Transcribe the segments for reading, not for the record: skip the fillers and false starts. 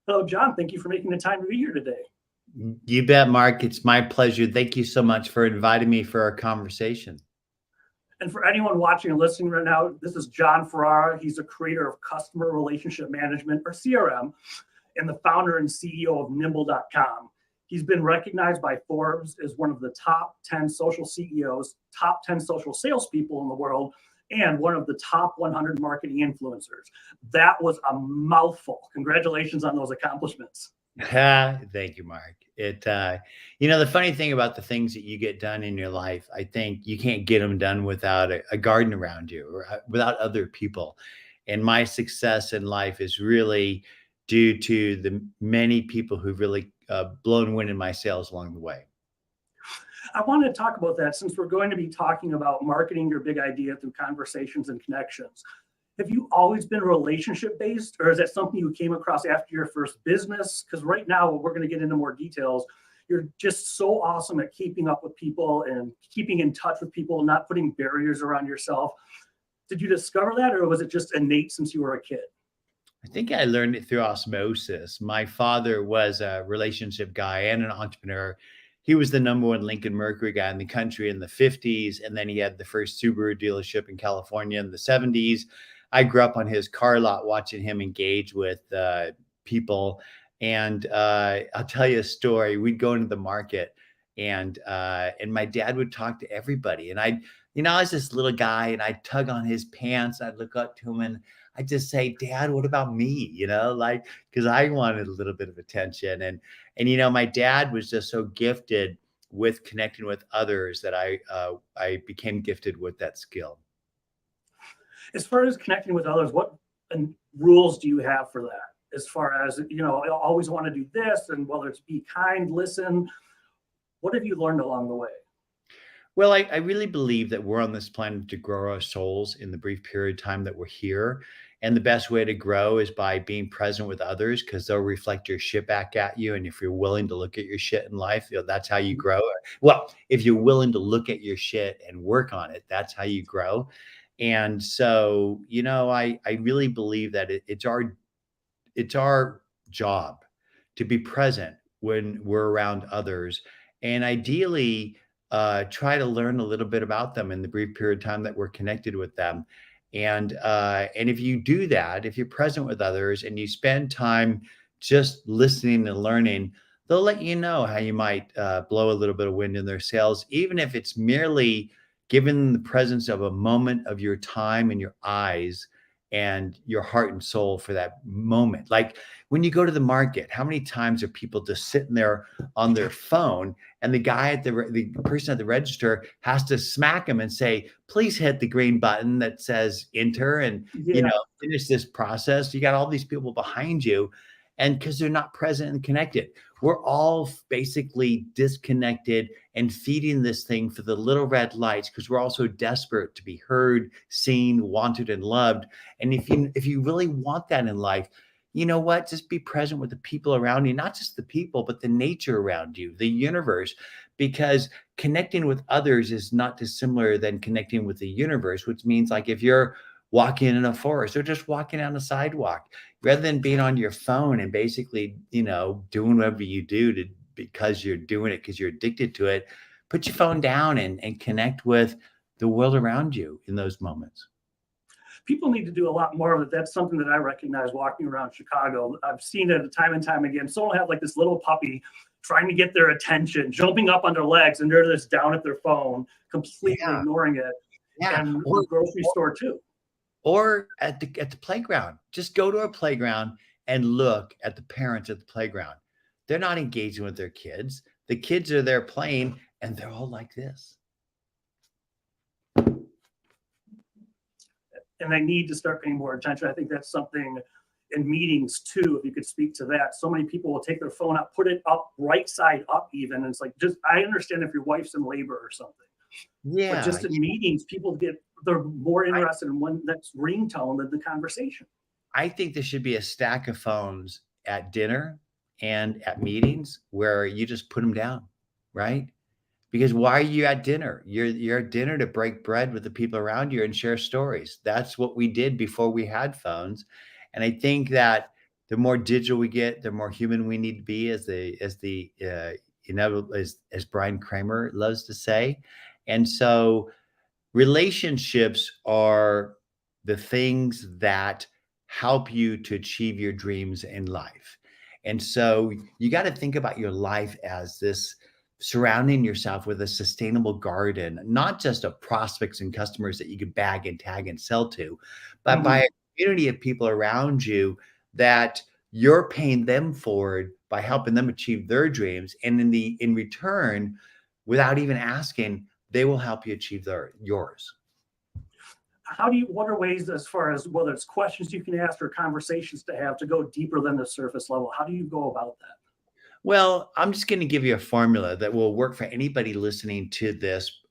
Hello, John. Thank you for making the time to be here today. You bet, Mark. It's my pleasure. Thank you so much for inviting me for our conversation. And for anyone watching and listening right now, this is John Ferrara. He's the creator of Customer Relationship Management, or CRM, and the founder and CEO of Nimble.com. He's been recognized by Forbes as one of the top 10 social CEOs, top 10 social salespeople in the world, and one of the top 100 marketing influencers. That was a mouthful. Congratulations on those accomplishments. Thank you, Mark. The funny thing about the things that you get done in your life, I think you can't get them done without a garden around you or without other people. And my success in life is really due to the many people who've really blown wind in my sails along the way. I want to talk about that since we're going to be talking about marketing your big idea through conversations and connections. Have you always been relationship based, or is that something you came across after your first business? Because right now, we're going to get into more details. You're just so awesome at keeping up with people and keeping in touch with people, not putting barriers around yourself. Did you discover that, or was it just innate since you were a kid? I think I learned it through osmosis. My father was a relationship guy and an entrepreneur. He was the number one Lincoln Mercury guy in the country in the 50s. And then he had the first Subaru dealership in California in the 70s. I grew up on his car lot watching him engage with people. And I'll tell you a story. We'd go into the market and my dad would talk to everybody. And I was this little guy and I'd tug on his pants. I'd look up to him and I just say, Dad, what about me? Like, because I wanted a little bit of attention. And my dad was just so gifted with connecting with others that I became gifted with that skill. As far as connecting with others, what rules do you have for that? As far as, I always want to do this, and whether it's be kind, listen, what have you learned along the way? Well, I really believe that we're on this planet to grow our souls in the brief period of time that we're here. And the best way to grow is by being present with others because they'll reflect your shit back at you. And if you're willing to look at your shit in life, that's how you grow. Well, if you're willing to look at your shit and work on it, that's how you grow. And so, I really believe that it's our job to be present when we're around others, and ideally try to learn a little bit about them in the brief period of time that we're connected with them. And if you do that, if you're present with others and you spend time just listening and learning, they'll let you know how you might blow a little bit of wind in their sails, even if it's merely given the presence of a moment of your time and your eyes and your heart and soul for that moment. Like when you go to the market, how many times are people just sitting there on their phone and the person at the register has to smack them and say, please hit the green button that says enter and, Yeah. finish this process. You got all these people behind you and because they're not present and connected. We're all basically disconnected and feeding this thing for the little red lights because we're all so desperate to be heard, seen, wanted, and loved. And if you really want that in life, you know what? Just be present with the people around you, not just the people, but the nature around you, the universe, because connecting with others is not dissimilar than connecting with the universe, which means like if you're walking in a forest or just walking on a sidewalk, rather than being on your phone and basically, doing whatever you do because you're doing it because you're addicted to it, put your phone down and connect with the world around you in those moments. People need to do a lot more of it. That's something that I recognize walking around Chicago. I've seen it time and time again. Someone have like this little puppy trying to get their attention, jumping up on their legs, and they're just down at their phone, completely ignoring it. Yeah. And the grocery store too. Or at the playground. Just go to a playground and look at the parents at the playground. They're not engaging with their kids. The kids are there playing, and they're all like this. And they need to start paying more attention. I think that's something in meetings too, if you could speak to that. So many people will take their phone out, put it up right side up even. And it's like, just, I understand if your wife's in labor or something. Yeah. But just in meetings, they're more interested in one that's ringtone than the conversation. I think there should be a stack of phones at dinner and at meetings where you just put them down, right? Because why are you at dinner? You're at dinner to break bread with the people around you and share stories. That's what we did before we had phones. And I think that the more digital we get, the more human we need to be, as Brian Kramer loves to say. And so relationships are the things that help you to achieve your dreams in life. And so you got to think about your life as this surrounding yourself with a sustainable garden, not just of prospects and customers that you can bag and tag and sell to, but by a community of people around you that you're paying them forward by helping them achieve their dreams. And in return, without even asking, they will help you achieve yours. What are ways, as far as whether it's questions you can ask or conversations to have, to go deeper than the surface level? How do you go about that? Well, I'm just going to give you a formula that will work for anybody listening to this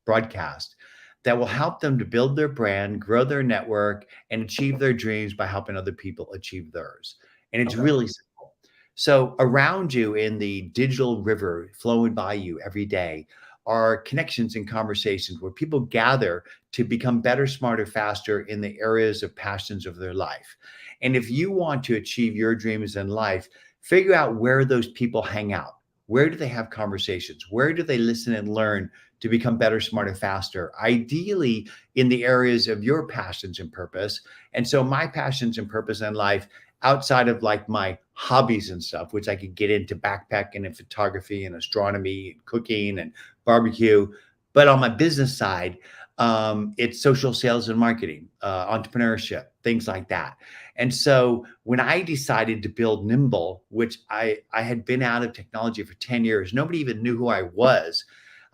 broadcast, that will help them to build their brand, grow their network, and achieve their dreams by helping other people achieve theirs. And it's really simple. So around you in the digital river flowing by you every day are connections and conversations where people gather to become better, smarter, faster in the areas of passions of their life. And if you want to achieve your dreams in life, figure out where those people hang out. Where do they have conversations? Where do they listen and learn to become better, smarter, faster? Ideally in the areas of your passions and purpose. And so my passions and purpose in life, outside of like my hobbies and stuff, which I could get into backpacking and photography and astronomy and cooking and barbecue. But on my business side, it's social sales and marketing, entrepreneurship, things like that. And so when I decided to build Nimble, which I had been out of technology for 10 years, nobody even knew who I was.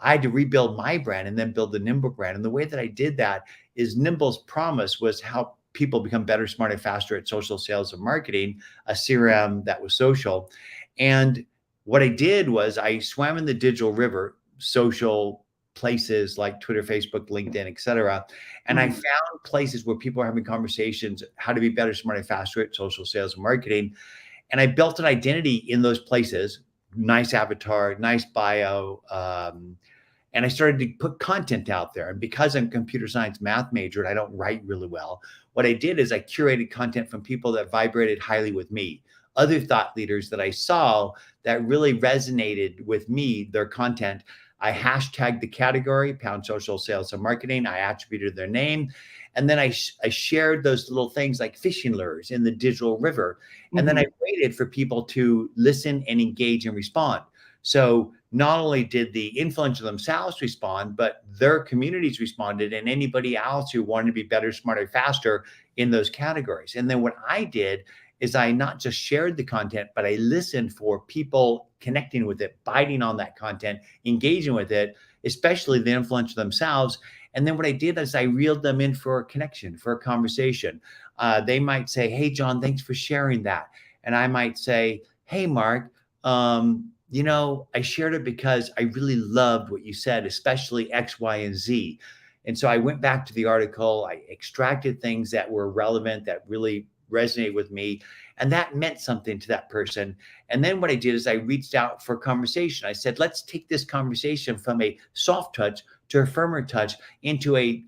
I had to rebuild my brand and then build the Nimble brand. And the way that I did that is Nimble's promise was help people become better, smarter, faster at social sales and marketing, a CRM that was social. And what I did was I swam in the digital river, social places like Twitter, Facebook, LinkedIn, et cetera. And I found places where people are having conversations, how to be better, smarter, faster at social sales and marketing. And I built an identity in those places, nice avatar, nice bio. And I started to put content out there. And because I'm a computer science math major and I don't write really well, what I did is I curated content from people that vibrated highly with me, other thought leaders that I saw that really resonated with me, their content. I hashtagged the category, pound social sales and marketing. I attributed their name. And then I shared those little things like fishing lures in the digital river. And then I waited for people to listen and engage and respond. So not only did the influencers themselves respond, but their communities responded, and anybody else who wanted to be better, smarter, faster in those categories. And then what I did is I not just shared the content, but I listened for people connecting with it, biting on that content, engaging with it, especially the influencers themselves. And then what I did is I reeled them in for a connection, for a conversation. They might say, "Hey, John, thanks for sharing that." And I might say, "Hey, Mark, I shared it because I really loved what you said, especially X, Y, and Z." And so I went back to the article. I extracted things that were relevant, that really resonated with me. And that meant something to that person. And then what I did is I reached out for conversation. I said, let's take this conversation from a soft touch to a firmer touch into a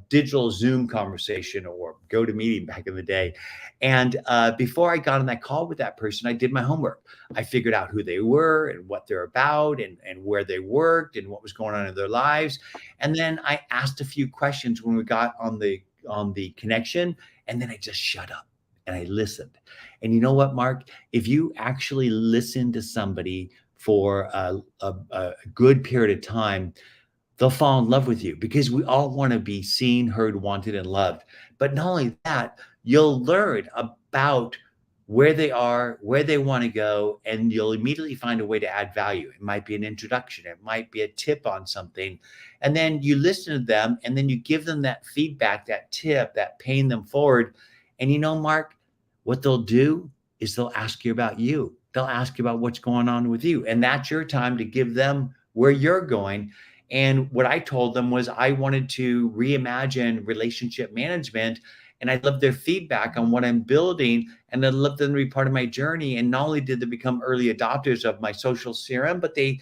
digital Zoom conversation or GoToMeeting back in the day. And before I got on that call with that person, I did my homework. I figured out who they were and what they're about and where they worked and what was going on in their lives. And then I asked a few questions when we got on the connection, and then I just shut up and I listened. And you know what, Mark? If you actually listen to somebody for a good period of time, they'll fall in love with you, because we all want to be seen, heard, wanted, and loved. But not only that, you'll learn about where they are, where they want to go, and you'll immediately find a way to add value. It might be an introduction. It might be a tip on something. And then you listen to them, and then you give them that feedback, that tip, that paying them forward. And you know, Mark, what they'll do is they'll ask you about you. They'll ask you about what's going on with you. And that's your time to give them where you're going. And what I told them was I wanted to reimagine relationship management, and I loved their feedback on what I'm building, and I'd love them to be part of my journey. And not only did they become early adopters of my social CRM, but they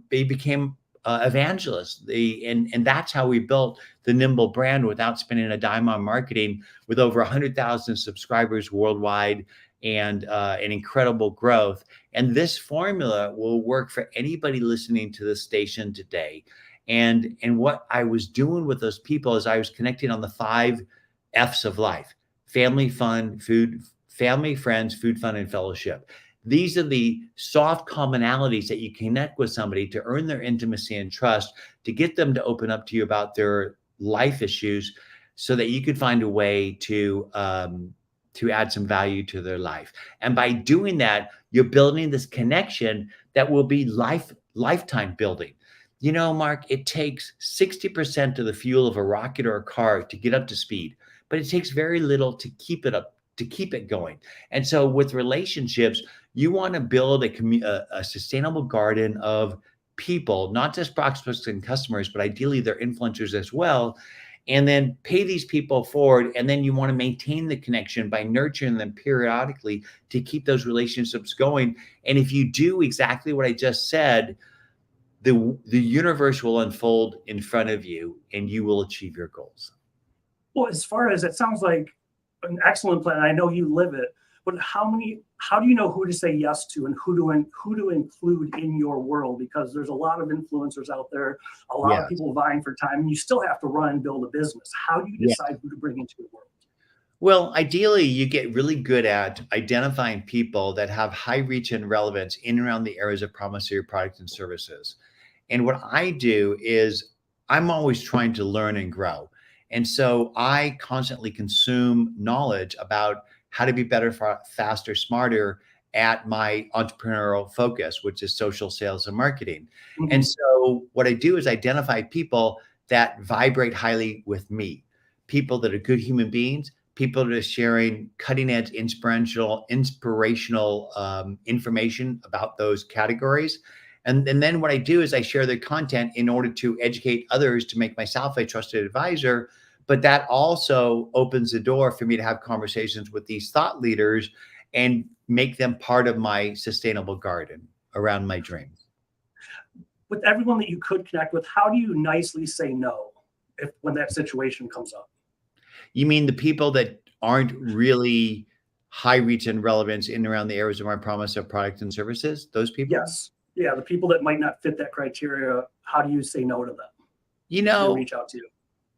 became evangelists. And that's how we built the Nimble brand without spending a dime on marketing, with over 100,000 subscribers worldwide and an incredible growth. And this formula will work for anybody listening to this station today. And what I was doing with those people is I was connecting on the 5 F's of life: family, fun, food, family, friends, food, fun, and fellowship. These are the soft commonalities that you connect with somebody to earn their intimacy and trust, to get them to open up to you about their life issues, so that you could find a way to add some value to their life. And by doing that, you're building this connection that will be lifetime building. You know, Mark, it takes 60% of the fuel of a rocket or a car to get up to speed, but it takes very little to keep it up, to keep it going. And so with relationships, you want to build a sustainable garden of people, not just prospects and customers, but ideally their influencers as well. And then pay these people forward. And then you want to maintain the connection by nurturing them periodically to keep those relationships going. And if you do exactly what I just said, the universe will unfold in front of you and you will achieve your goals. Well, as far as it sounds like an excellent plan, I know you live it, but how do you know who to say yes to and who to include in your world? Because there's a lot of influencers out there, a lot of people vying for time, and you still have to run and build a business. How do you decide who to bring into your world? Well, ideally, you get really good at identifying people that have high reach and relevance in and around the areas of promise of your product and services. And what I do is I'm always trying to learn and grow. And so I constantly consume knowledge about how to be better, faster, smarter at my entrepreneurial focus, which is social sales and marketing. Mm-hmm. And so what I do is identify people that vibrate highly with me, people that are good human beings, people that are sharing cutting edge, inspirational information about those categories. And then what I do is I share their content in order to educate others, to make myself a trusted advisor. But that also opens the door for me to have conversations with these thought leaders and make them part of my sustainable garden around my dreams. With everyone that you could connect with, how do you nicely say no when that situation comes up? You mean the people that aren't really high reach and relevance in and around the areas of my promise of product and services? Those people? Yes. Yeah, the people that might not fit that criteria, how do you say no to them? You know, reach out to you.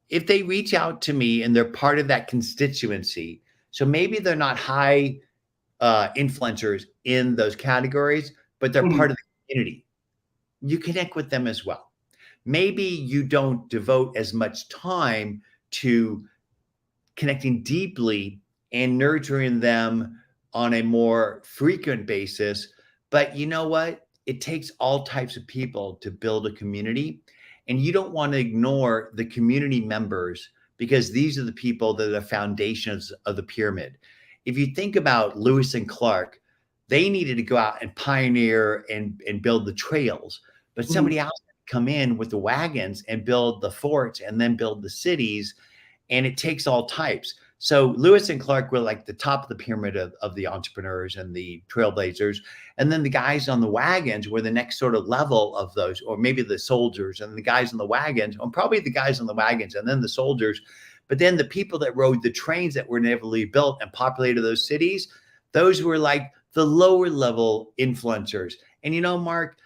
If they reach out to me and they're part of that constituency, so maybe they're not high influencers in those categories, but they're part of the community, you connect with them as well. Maybe you don't devote as much time to connecting deeply and nurturing them on a more frequent basis, but you know what? It takes all types of people to build a community. And you don't want to ignore the community members, because these are the people that are the foundations of the pyramid. If you think about Lewis and Clark, they needed to go out and pioneer and build the trails, but somebody else come in with the wagons and build the forts and then build the cities. And it takes all types. So Lewis and Clark were like the top of the pyramid of the entrepreneurs and the trailblazers. And then the guys on the wagons were the next sort of level of those, or maybe the soldiers, and the guys on the wagons, or probably the guys on the wagons and then the soldiers. But then the people that rode the trains that were inevitably built and populated those cities, those were like the lower level influencers. And you know, Mark,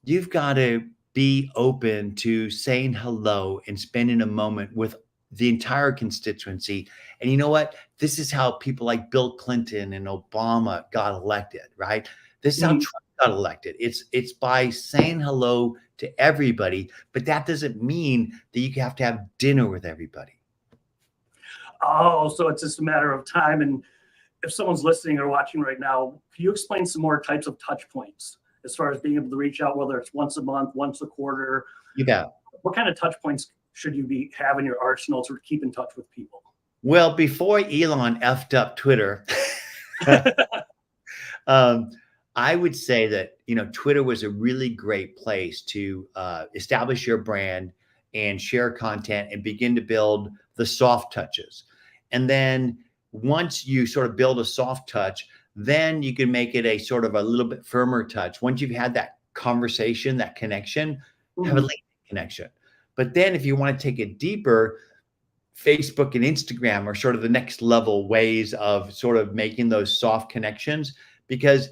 you've got to be open to saying hello and spending a moment with the entire constituency. And you know what? This is how people like Bill Clinton and Obama got elected, right? This is how Trump got elected. It's by saying hello to everybody, but that doesn't mean that you have to have dinner with everybody. Oh, so it's just a matter of time. And if someone's listening or watching right now, can you explain some more types of touch points as far as being able to reach out, whether it's once a month, once a quarter? You bet. What kind of touch points should you have in your arsenal to keep in touch with people? Well, before Elon effed up Twitter, I would say that, Twitter was a really great place to establish your brand and share content and begin to build the soft touches. And then once you sort of build a soft touch, then you can make it a sort of a little bit firmer touch. Once you've had that conversation, that connection, have a LinkedIn connection. But then if you want to take it deeper, Facebook and Instagram are sort of the next level ways of sort of making those soft connections. Because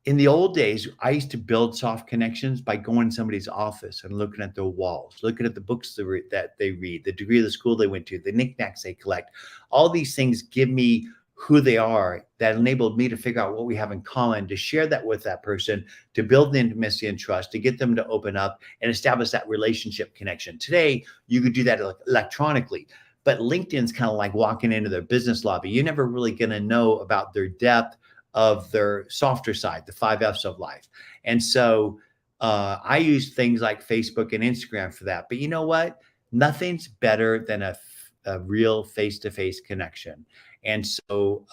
in the old days, I used to build soft connections by going to somebody's office and looking at their walls, looking at the books that they read, the degree of the school they went to, the knickknacks they collect. All these things give me who they are, that enabled me to figure out what we have in common, to share that with that person, to build the intimacy and trust, to get them to open up and establish that relationship connection. Today, you could do that electronically. But LinkedIn's kind of like walking into their business lobby. You're never really going to know about their depth of their softer side, the 5 F's of life. And so I use things like Facebook and Instagram for that. But you know what? Nothing's better than a real face-to-face connection. And so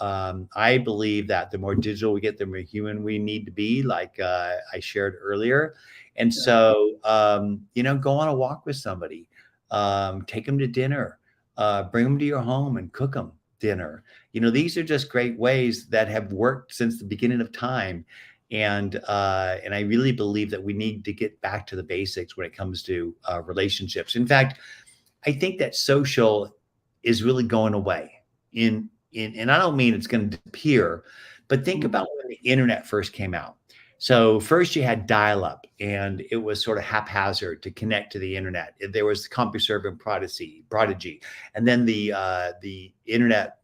I believe that the more digital we get, the more human we need to be, like I shared earlier. And so, go on a walk with somebody, take them to dinner, bring them to your home and cook them dinner. These are just great ways that have worked since the beginning of time. And I really believe that we need to get back to the basics when it comes to relationships. In fact, I think that social is really going away and I don't mean it's going to disappear, but think about when the internet first came out. So first you had dial-up, and it was sort of haphazard to connect to the internet. There was CompuServe and Prodigy, and then the internet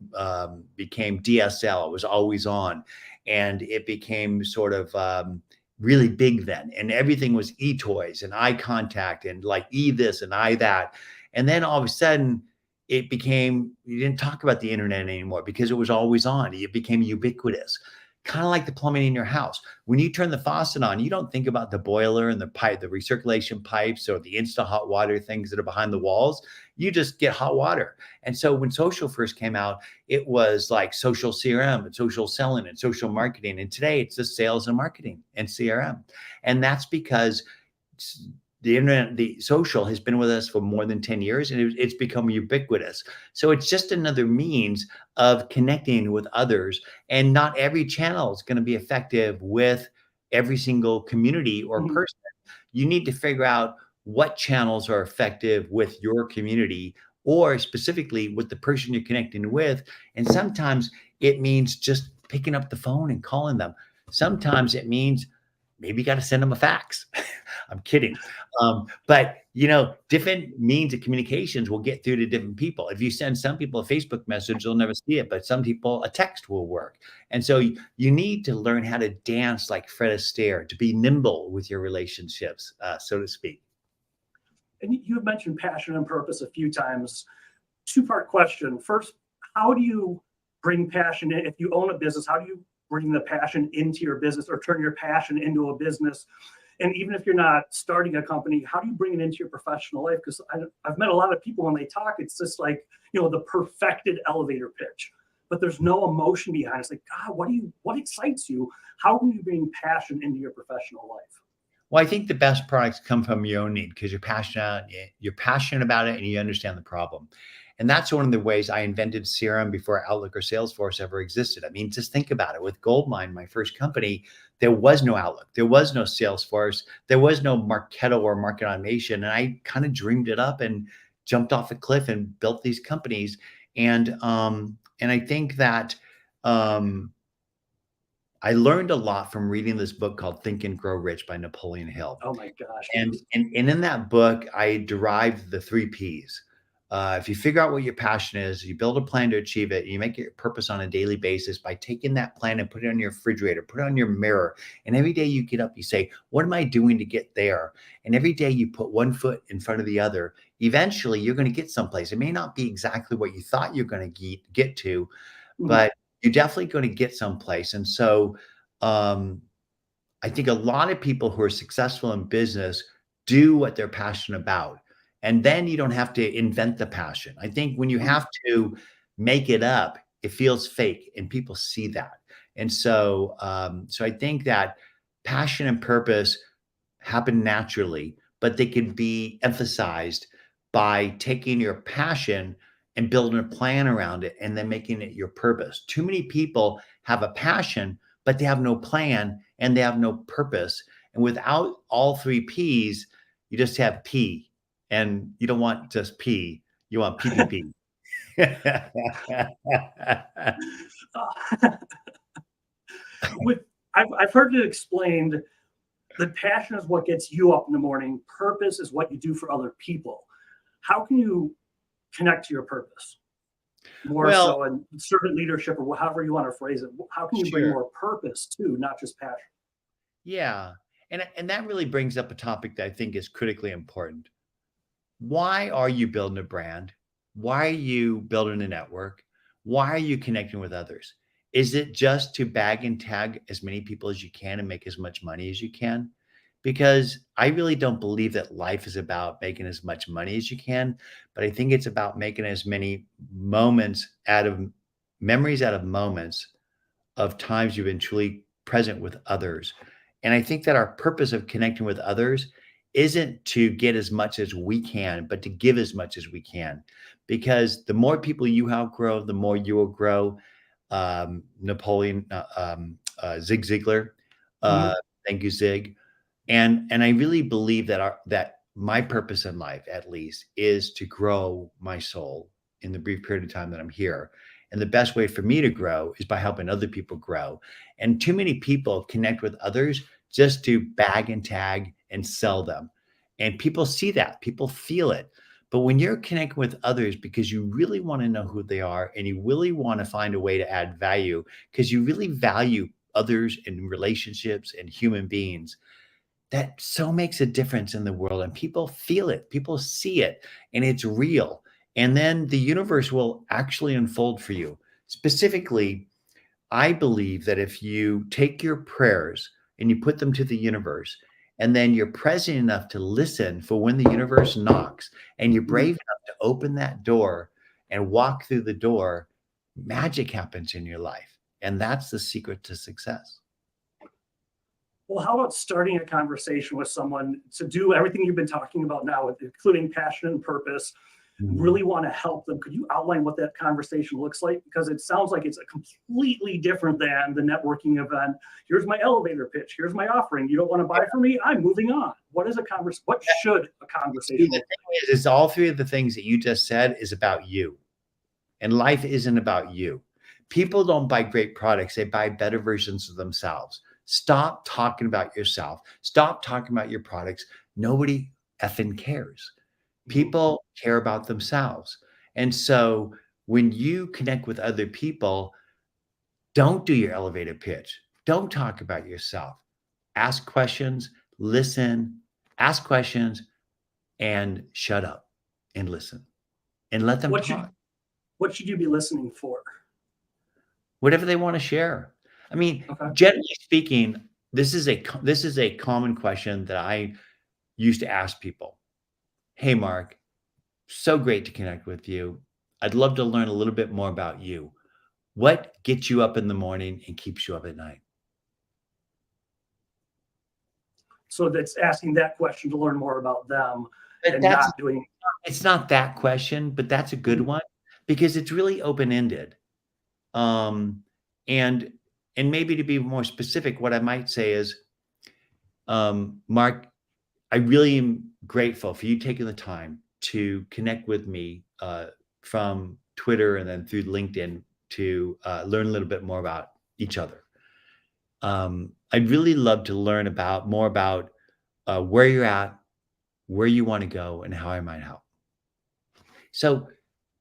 became DSL. It was always on, and it became sort of really big then. And everything was e-toys and eye contact and like this and that. And then all of a sudden, it became, you didn't talk about the internet anymore because it was always on. It became ubiquitous, kind of like the plumbing in your house. When you turn the faucet on, you don't think about the boiler and the pipe, the recirculation pipes, or the instant hot water things that are behind the walls. You just get hot water. And so when social first came out, it was like social CRM and social selling and social marketing. And today it's just sales and marketing and CRM. And that's because the internet, the social has been with us for more than 10 years, and it's become ubiquitous. So it's just another means of connecting with others. And not every channel is going to be effective with every single community or person. You need to figure out what channels are effective with your community, or specifically with the person you're connecting with. And sometimes it means just picking up the phone and calling them. Sometimes it means maybe you got to send them a fax. I'm kidding. But different means of communications will get through to different people. If you send some people a Facebook message, they'll never see it, but some people a text will work. And so you need to learn how to dance like Fred Astaire, to be nimble with your relationships, so to speak. And you have mentioned passion and purpose a few times. Two-part question. First, how do you bring passion in? If you own a business, how do you bring the passion into your business, or turn your passion into a business? And even if you're not starting a company, how do you bring it into your professional life? Because I've met a lot of people when they talk, it's just like, the perfected elevator pitch, but there's no emotion behind it. It's like, God, what excites you? How can you bring passion into your professional life? Well, I think the best products come from your own need, because you're passionate about it and you understand the problem. And that's one of the ways I invented CRM before Outlook or Salesforce ever existed. I mean, just think about it. With Goldmine, my first company, there was no Outlook, there was no Salesforce, there was no Marketo or market automation. And I kind of dreamed it up and jumped off a cliff and built these companies. And I think that I learned a lot from reading this book called Think and Grow Rich by Napoleon Hill. Oh my gosh. And in that book, I derived the 3 Ps. If you figure out what your passion is, you build a plan to achieve it, you make your purpose on a daily basis by taking that plan and put it on your refrigerator, put it on your mirror. And every day you get up, you say, what am I doing to get there? And every day you put one foot in front of the other. Eventually you're going to get someplace. It may not be exactly what you thought you're going to get to, but you're definitely going to get someplace. And so I think a lot of people who are successful in business do what they're passionate about. And then you don't have to invent the passion. I think when you have to make it up, it feels fake, and people see that. And so, so I think that passion and purpose happen naturally, but they can be emphasized by taking your passion and building a plan around it and then making it your purpose. Too many people have a passion, but they have no plan and they have no purpose. And without all 3 Ps, you just have P, And you don't want just P, you want PPP. Uh, with, I've heard it explained that passion is what gets you up in the morning. Purpose is what you do for other people. How can you connect to your purpose more Well, so in servant leadership or however you want to phrase it? How can you bring sure. more purpose to, not just passion? Yeah. And that really brings up a topic that I think is critically important. Why are you building a brand? Why are you building a network? Why are you connecting with others? Is it just to bag and tag as many people as you can and make as much money as you can? Because I really don't believe that life is about making as much money as you can, but I think it's about making as many moments out of memories out of moments of times you've been truly present with others. And I think that our purpose of connecting with others isn't to get as much as we can, but to give as much as we can. Because the more people you outgrow, the more you will grow. Zig Ziglar, uh, Mhm. thank you, Zig. And I really believe that my purpose in life, at least, is to grow my soul in the brief period of time that I'm here. And the best way for me to grow is by helping other people grow. And too many people connect with others just to bag and tag and sell them. And people see that, people feel it. But when you're connecting with others because you really want to know who they are and you really want to find a way to add value because you really value others and relationships and human beings, that so makes a difference in the world and people feel it, people see it, and it's real. And then the universe will actually unfold for you. Specifically, I believe that if you take your prayers and you put them to the universe, and then you're present enough to listen for when the universe knocks, and you're Mhm. brave enough to open that door and walk through the door, magic happens in your life. And that's the secret to success. Well, how about starting a conversation with someone to do everything you've been talking about now, including passion and purpose, Mhm. really want to help them? Could you outline what that conversation looks like? Because it sounds like it's a completely different than the networking event. Here's my elevator pitch. Here's my offering. You don't want to buy from me? I'm moving on. What is a conversation? What should a See, conversation the look thing is all three of the things that you just said is about you. And life isn't about you. People don't buy great products, they buy better versions of themselves. Stop talking about yourself. Stop talking about your products. Nobody effing cares. like? Mhm. People care about themselves. And so when you connect with other people, don't do your elevator pitch. Don't talk about yourself. Ask questions, listen, ask questions, and shut up and listen and let them What should talk. what should you be listening for? Whatever they want to share. I mean, Okay. generally speaking, this is a common question that I used to ask people. Hey, Mark, so great to connect with you. I'd love to learn a little bit more about you. What gets you up in the morning and keeps you up at night? So that's asking that question to learn more about them But and that's not doing. it's not that question, but that's a good Mhm. one because it's really open-ended. Um, and and maybe to be more specific, what I might say is, Mark, I really am grateful for you taking the time to connect with me from Twitter and then through LinkedIn to learn a little bit more about each other. I'd really love to learn about more about where you're at, where you want to go, and how I might help. So,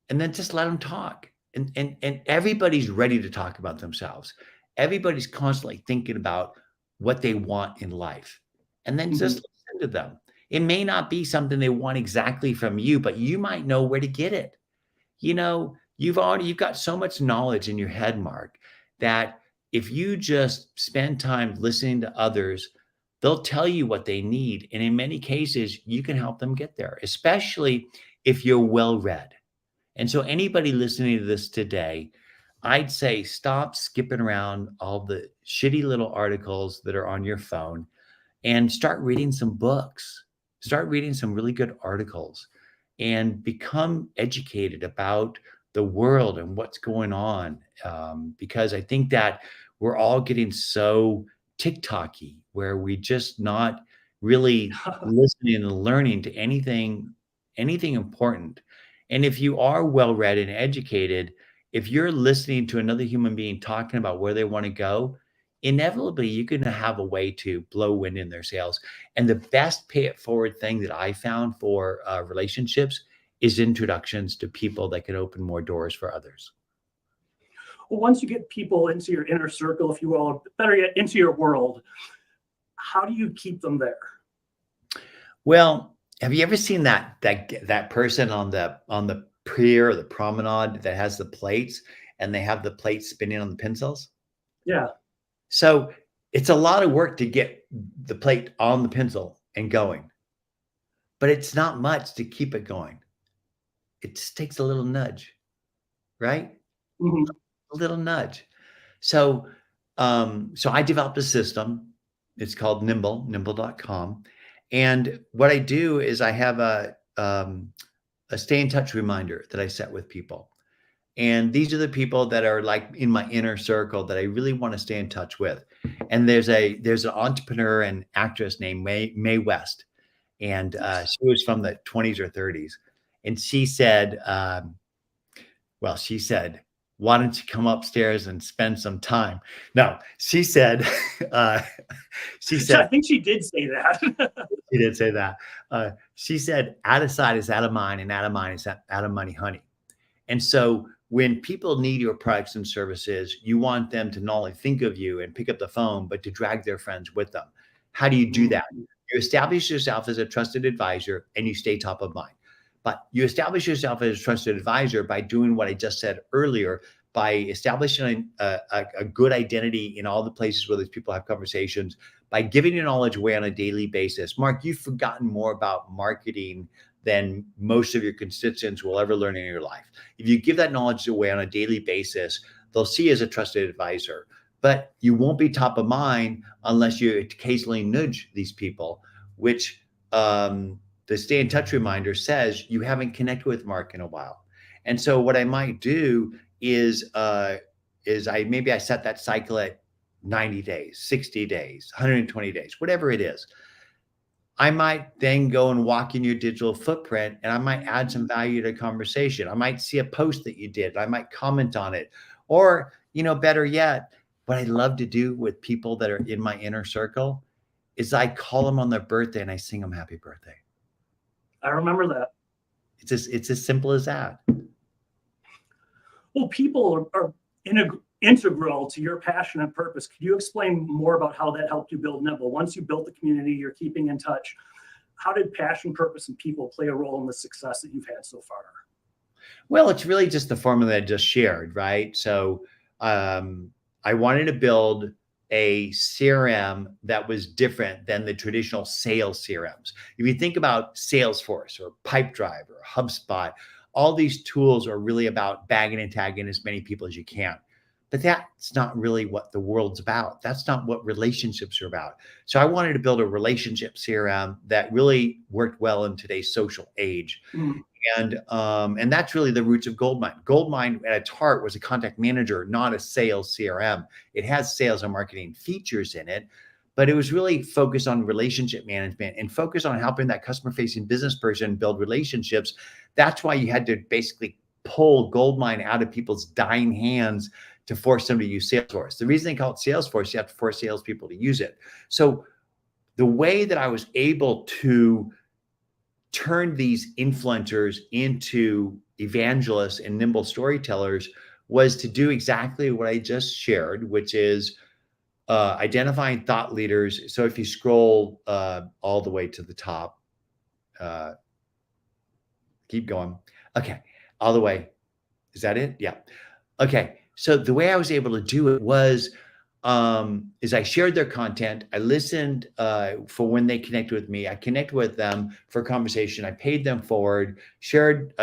and then just let them talk. And everybody's ready to talk about themselves. Everybody's constantly thinking about what they want in life. And then just Mhm. listen to them. It may not be something they want exactly from you, but you might know where to get it. You know, you've got so much knowledge in your head, Mark, that if you just spend time listening to others, they'll tell you what they need. And in many cases, you can help them get there, especially if you're well read. And so anybody listening to this today, I'd say stop skipping around all the shitty little articles that are on your phone and start reading some books. Start reading some really good articles and become educated about the world and what's going on. Because I think that we're all getting so TikToky where we just not really listening and learning to anything anything important. And if you are well-read and educated, if you're listening to another human being talking about where they want to go, inevitably you're going to have a way to blow wind in their sails. And the best pay it forward thing that I found for relationships is introductions to people that can open more doors for others. Well, once you get people into your inner circle, if you will, or better yet, into your world, how do you keep them there? Well, have you ever seen that person on the pier or the promenade that has the plates and they have the plates spinning on the pencils? Yeah. So it's a lot of work to get the plate on the pencil and going, but it's not much to keep it going. It just takes a little nudge, right? Mhm. A little nudge. So, so I developed a system. It's called nimble.com. And what I do is I have a stay in touch reminder that I set with people. And these are the people that are like in my inner circle that I really want to stay in touch with. And there's an entrepreneur and actress named Mae West. And she was from the 20s or 30s. And she said, why don't you come upstairs and spend some time? No, she said, I think she did say that. She did say that. She said, out of sight is out of mind, and out of mind is out of money, honey. And so when people need your products and services, you want them to not only think of you and pick up the phone, but to drag their friends with them. How do you do that? You establish yourself as a trusted advisor and you stay top of mind. But you establish yourself as a trusted advisor by doing what I just said earlier, by establishing a good identity in all the places where these people have conversations, by giving your knowledge away on a daily basis. Mark, you've forgotten more about marketing than most of your constituents will ever learn in your life. If you give that knowledge away on a daily basis, they'll see you as a trusted advisor. But you won't be top of mind unless you occasionally nudge these people, which the stay in touch reminder says you haven't connected with Mark in a while. And so what I might do is I set that cycle at 90 days, 60 days, 120 days, whatever it is. I might then go and walk in your digital footprint and I might add some value to the conversation. I might see a post that you did. I might comment on it. Or, better yet, what I love to do with people that are in my inner circle is I call them on their birthday and I sing them happy birthday. I remember that. It's as simple as that. Well, people are integral to your passion and purpose. Could you explain more about how that helped you build Nimble? Once you built the community, you're keeping in touch. How did passion, purpose, and people play a role in the success that you've had so far? Well, it's really just the formula I just shared, right? So I wanted to build a CRM that was different than the traditional sales CRMs. If you think about Salesforce or Pipedrive or HubSpot, all these tools are really about bagging and tagging as many people as you can. But that's not really what the world's about. That's not what relationships are about. So I wanted to build a relationship CRM that really worked well in today's social age. Mm-hmm. And that's really the roots of Goldmine. Goldmine at its heart was a contact manager, not a sales CRM. It has sales and marketing features in it, but it was really focused on relationship management and focused on helping that customer-facing business person build relationships. That's why you had to basically pull Goldmine out of people's dying hands to force them to use Salesforce. The reason they call it Salesforce, you have to force salespeople to use it. So the way that I was able to turn these influencers into evangelists and nimble storytellers was to do exactly what I just shared, which is identifying thought leaders. So if you scroll all the way to the top, keep going. Okay, all the way. Is that it? Yeah. Okay. So the way I was able to do it was is I shared their content. I listened for when they connected with me. I connected with them for a conversation. I paid them forward,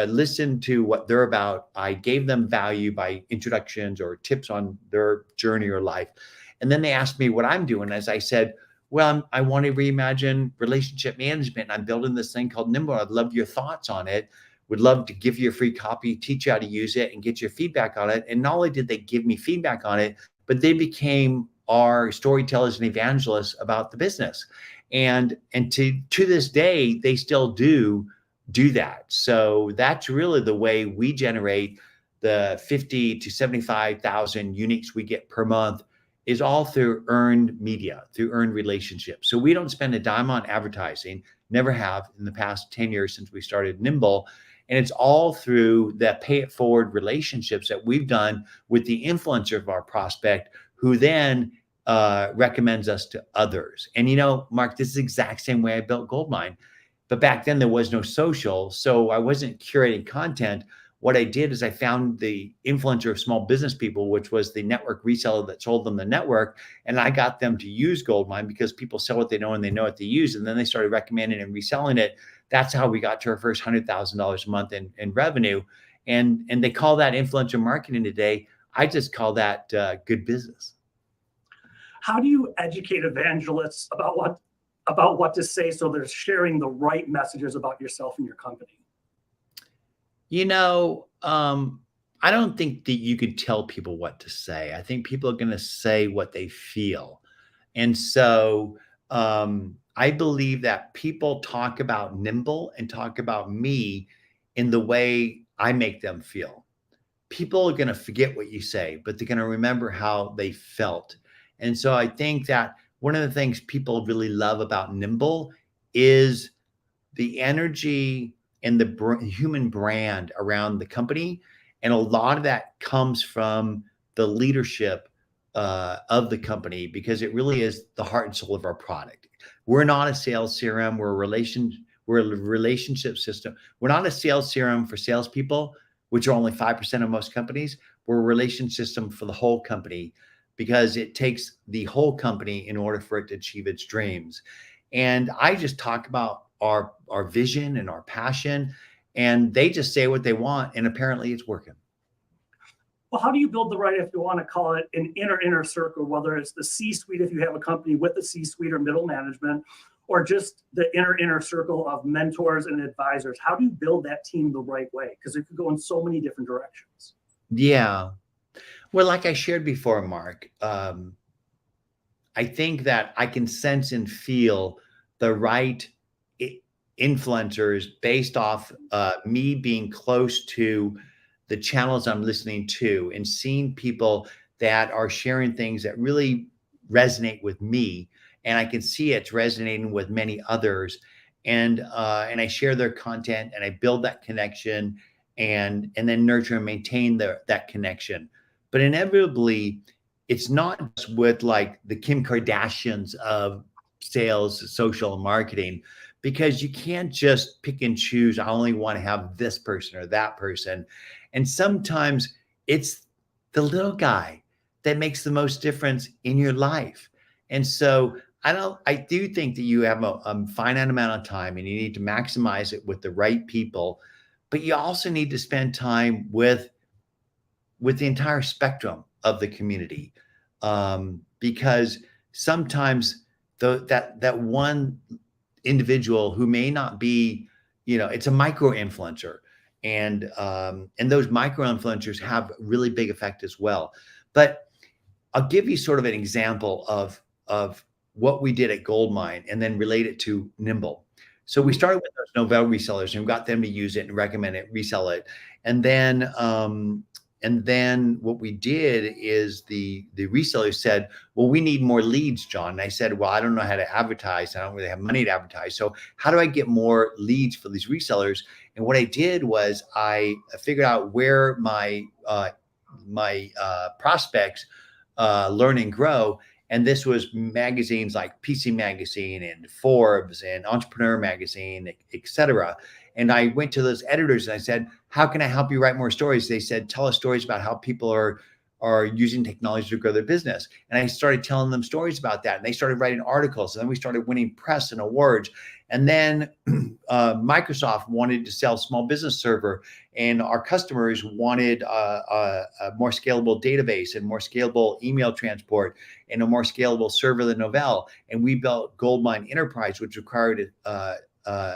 listened to what they're about. I gave them value by introductions or tips on their journey or life. And then they asked me what I'm doing. As I said, well, I want to reimagine relationship management. I'm building this thing called Nimble. I'd love your thoughts on it. Would love to give you a free copy, teach you how to use it and get your feedback on it. And not only did they give me feedback on it, but they became our storytellers and evangelists about the business. And to this day, they still do do that. So that's really the way we generate the 50 to 75,000 uniques we get per month, is all through earned media, through earned relationships. So we don't spend a dime on advertising, never have in the past 10 years since we started Nimble. And it's all through the pay it forward relationships that we've done with the influencer of our prospect, who then recommends us to others. And Mark, this is the exact same way I built Goldmine. But back then there was no social, so I wasn't curating content. What I did is I found the influencer of small business people, which was the network reseller that sold them the network. And I got them to use Goldmine because people sell what they know and they know what to use. And then they started recommending and reselling it. That's how we got to our first $100,000 a month in revenue. And they call that influencer marketing today. I just call that good business. How do you educate evangelists about what to say so they're sharing the right messages about yourself and your company? I don't think that you could tell people what to say. I think people are going to say what they feel. And so I believe that people talk about Nimble and talk about me in the way I make them feel. People are going to forget what you say, but they're going to remember how they felt. And so I think that one of the things people really love about Nimble is the energy and the human brand around the company. And a lot of that comes from the leadership of the company, because it really is the heart and soul of our product. We're not a sales CRM. We're a relationship system. We're not a sales CRM for salespeople, which are only 5% of most companies. We're a relation system for the whole company, because it takes the whole company in order for it to achieve its dreams. And I just talk about our vision and our passion, and they just say what they want, and apparently it's working. Well, how do you build the right, if you want to call it, an inner circle, whether it's the C-suite, if you have a company with the C-suite or middle management, or just the inner circle of mentors and advisors? How do you build that team the right way? Because it could go in so many different directions. Yeah. Well, like I shared before, Mark, I think that I can sense and feel the right influencers based off me being close to the channels I'm listening to, and seeing people that are sharing things that really resonate with me. And I can see it's resonating with many others. And I share their content, and I build that connection, and then nurture and maintain that connection. But inevitably, it's not just with like the Kim Kardashians of sales, social, and marketing, because you can't just pick and choose. I only want to have this person or that person. And sometimes it's the little guy that makes the most difference in your life. And so I do think that you have a finite amount of time, and you need to maximize it with the right people, but you also need to spend time with the entire spectrum of the community, because sometimes that one individual who may not be, it's a micro influencer, and those micro influencers have really big effect as well. But I'll give you sort of an example of what we did at Goldmine, and then relate it to Nimble. So we started with those Novell resellers, and we got them to use it and recommend it, resell it. And then what we did is the reseller said, well, we need more leads, John. And I said, well, I don't know how to advertise. I don't really have money to advertise. So how do I get more leads for these resellers? And what I did was I figured out where my prospects learn and grow. And this was magazines like PC Magazine and Forbes and Entrepreneur Magazine, et cetera. And I went to those editors and I said, how can I help you write more stories? They said, tell us stories about how people are using technology to grow their business. And I started telling them stories about that. And they started writing articles. And then we started winning press and awards. And then Microsoft wanted to sell small business server, and our customers wanted a more scalable database and more scalable email transport and a more scalable server than Novell. And we built Goldmine Enterprise, which required a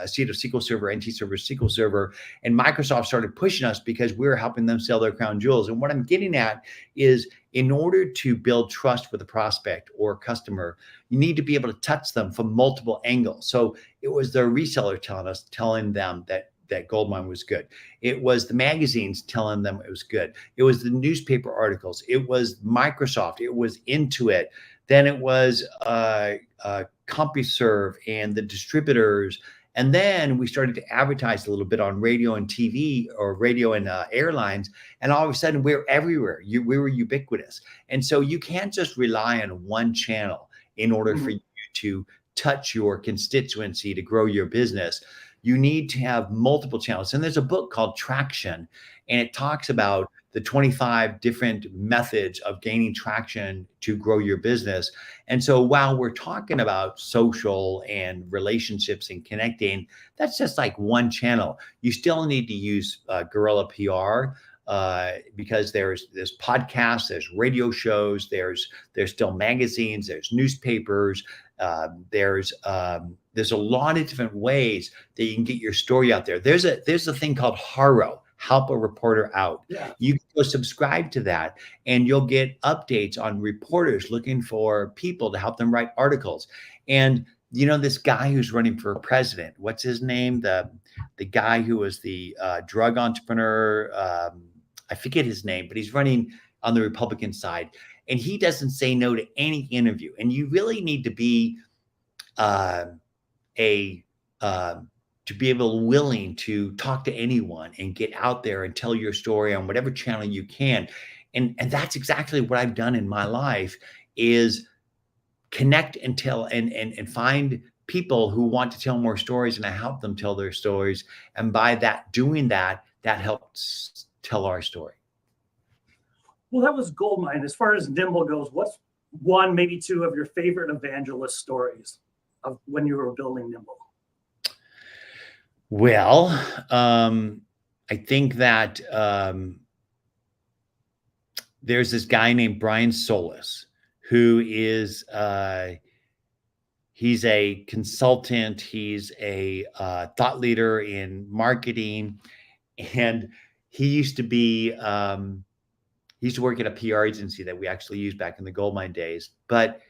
seat of SQL Server, NT Server, SQL Server, and Microsoft started pushing us because we were helping them sell their crown jewels. And what I'm getting at is, in order to build trust with a prospect or customer, you need to be able to touch them from multiple angles. So it was their reseller telling them that that Goldmine was good. It was the magazines telling them it was good. It was the newspaper articles. It was Microsoft. It was Intuit. Then it was CompuServe and the distributors. And then we started to advertise a little bit on radio and TV, or radio and airlines. And all of a sudden, we're everywhere. We were ubiquitous. And so you can't just rely on one channel in order for you to touch your constituency, to grow your business. You need to have multiple channels. And there's a book called Traction, and it talks about the 25 different methods of gaining traction to grow your business. And so while we're talking about social and relationships and connecting, that's just like one channel. You still need to use guerrilla PR, because there's podcasts, there's radio shows, there's still magazines, there's newspapers, there's a lot of different ways that you can get your story out there. There's a thing called HARO, Help a Reporter Out. Yeah. You can go subscribe to that, and you'll get updates on reporters looking for people to help them write articles. And this guy who's running for president, what's his name? The guy who was the drug entrepreneur, I forget his name, but he's running on the Republican side, and he doesn't say no to any interview. And you really need to be to be willing to talk to anyone and get out there and tell your story on whatever channel you can. And that's exactly what I've done in my life, is connect and tell and find people who want to tell more stories, and I help them tell their stories. And by doing that helps tell our story. Well, that was Goldmine. As far as Nimble goes, what's one, maybe two of your favorite evangelist stories of when you were building Nimble? Well, I think that there's this guy named Brian Solis, who is he's a consultant. He's a thought leader in marketing, and he used to work at a PR agency that we actually used back in the Goldmine days. But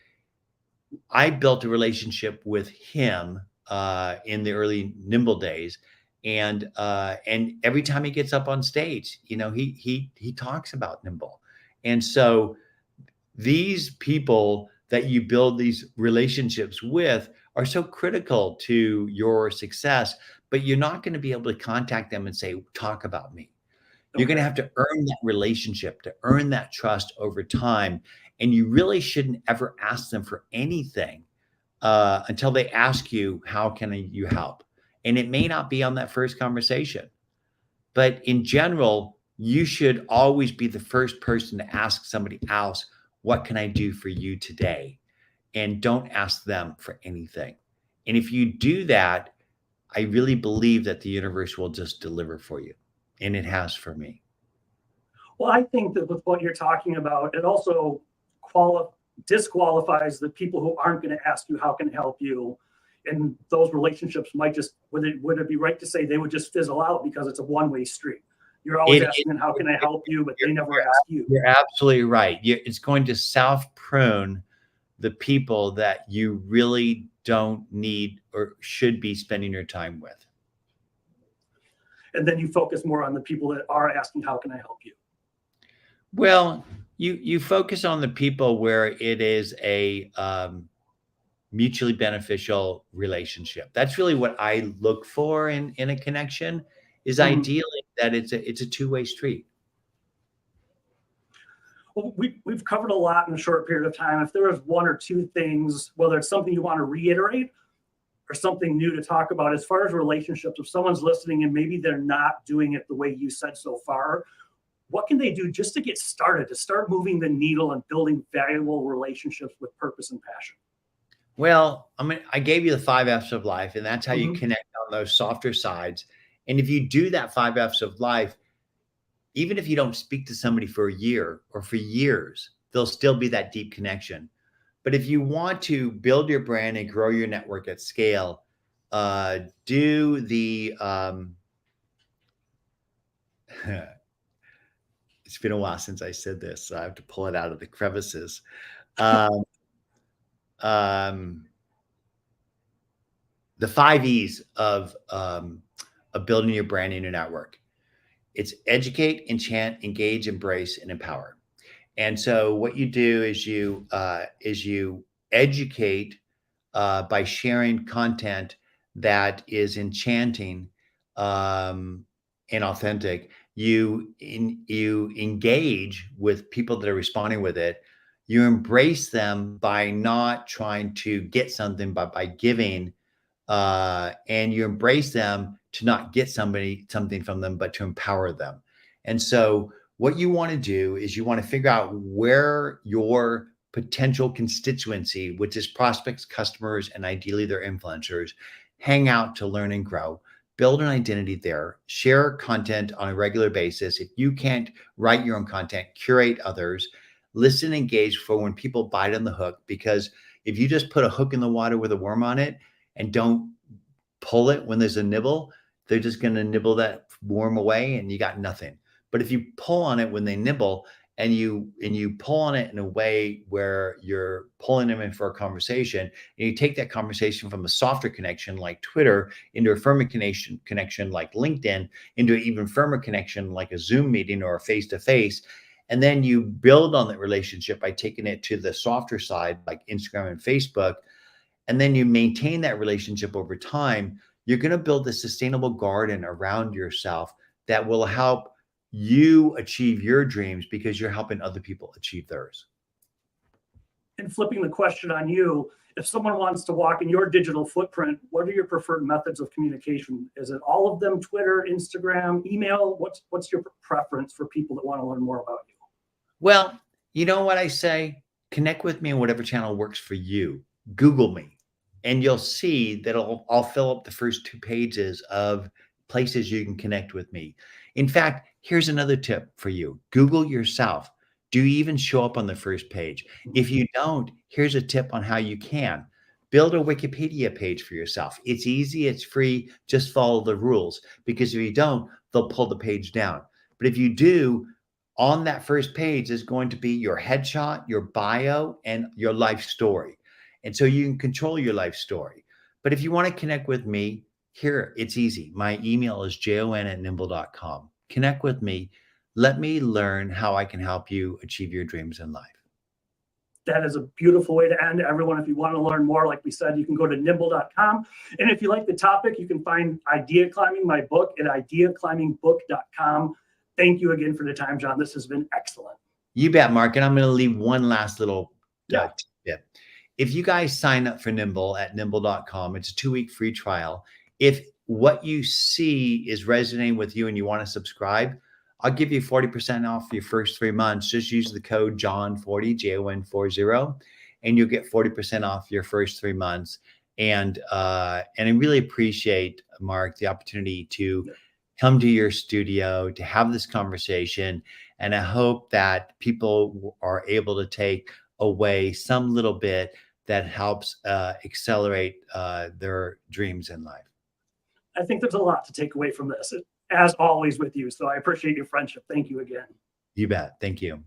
I built a relationship with him in the early Nimble days, and every time he gets up on stage, he talks about Nimble. And so these people that you build these relationships with are so critical to your success, but you're not going to be able to contact them and say, talk about me. You're going to have to earn that relationship, to earn that trust over time. And you really shouldn't ever ask them for anything until they ask you, how can you help? And it may not be on that first conversation, but in general, you should always be the first person to ask somebody else, what can I do for you today? And don't ask them for anything. And if you do that, I really believe that the universe will just deliver for you. And it has for me. Well, I think that with what you're talking about, it also disqualifies the people who aren't going to ask you, how can I help you? And those relationships might just, would it be right to say they would just fizzle out because it's a one-way street? You're always asking them, how can I help you? But they never ask you. You're absolutely right. It's going to self-prune the people that you really don't need or should be spending your time with. And then you focus more on the people that are asking, how can I help you? Well, you focus on the people where it is a mutually beneficial relationship. That's really what I look for in a connection, is ideally that it's a two-way street. Well, we've covered a lot in a short period of time. If there was one or two things, whether it's something you want to reiterate or something new to talk about as far as relationships, if someone's listening and maybe they're not doing it the way you said so far, what can they do just to get started, to start moving the needle and building valuable relationships with purpose and passion? Well, I gave you the 5 F's of life, and that's how you connect on those softer sides. And if you do that 5 F's of life, even if you don't speak to somebody for a year or for years, there'll still be that deep connection. But if you want to build your brand and grow your network at scale, do the it's been a while since I said this, so I have to pull it out of the crevices. The 5 E's of of building your brand and your network. It's educate, enchant, engage, embrace, and empower. And so what you do is you educate by sharing content that is enchanting and authentic. You engage with people that are responding with it. You embrace them by not trying to get something, but by giving. And you embrace them to not get something from them, but to empower them. And so what you want to do is you want to figure out where your potential constituency, which is prospects, customers, and ideally their influencers, hang out to learn and grow. Build an identity there, share content on a regular basis. If you can't write your own content, curate others, listen, engage for when people bite on the hook. Because if you just put a hook in the water with a worm on it and don't pull it when there's a nibble, they're just going to nibble that worm away and you got nothing. But if you pull on it when they nibble and you pull on it in a way where you're pulling them in for a conversation, and you take that conversation from a softer connection like Twitter into a firmer connection like LinkedIn, into an even firmer connection like a Zoom meeting or a face-to-face, and then you build on that relationship by taking it to the softer side like Instagram and Facebook, and then you maintain that relationship over time, you're going to build a sustainable garden around yourself that will help you achieve your dreams because you're helping other people achieve theirs. And flipping the question on you, if someone wants to walk in your digital footprint, what are your preferred methods of communication? Is it all of them, Twitter, Instagram, email? What's your preference for people that want to learn more about you? Well, you know what I say? Connect with me on whatever channel works for you. Google me, and you'll see that I'll fill up the first 2 pages of places you can connect with me. In fact, here's another tip for you. Google yourself. Do you even show up on the first page? If you don't, here's a tip on how you can. Build a Wikipedia page for yourself. It's easy, it's free, just follow the rules, because if you don't, they'll pull the page down. But if you do, on that first page is going to be your headshot, your bio, and your life story. And so you can control your life story. But if you want to connect with me, here, it's easy. My email is jon@nimble.com. Connect with me. Let me learn how I can help you achieve your dreams in life. That is a beautiful way to end. Everyone, if you want to learn more, like we said, you can go to nimble.com. And if you like the topic, you can find Idea Climbing, my book, at ideaclimbingbook.com. Thank you again for the time, John. This has been excellent. You bet, Mark. And I'm going to leave one last little Yeah. tip. If you guys sign up for Nimble at nimble.com, it's a 2-week free trial. If what you see is resonating with you and you want to subscribe, I'll give you 40% off your first 3 months. Just use the code JOHN40, JON40, and you'll get 40% off your first 3 months. And I really appreciate, Mark, the opportunity to come to your studio to have this conversation. And I hope that people are able to take away some little bit that helps accelerate their dreams in life. I think there's a lot to take away from this, as always with you. So I appreciate your friendship. Thank you again. You bet. Thank you.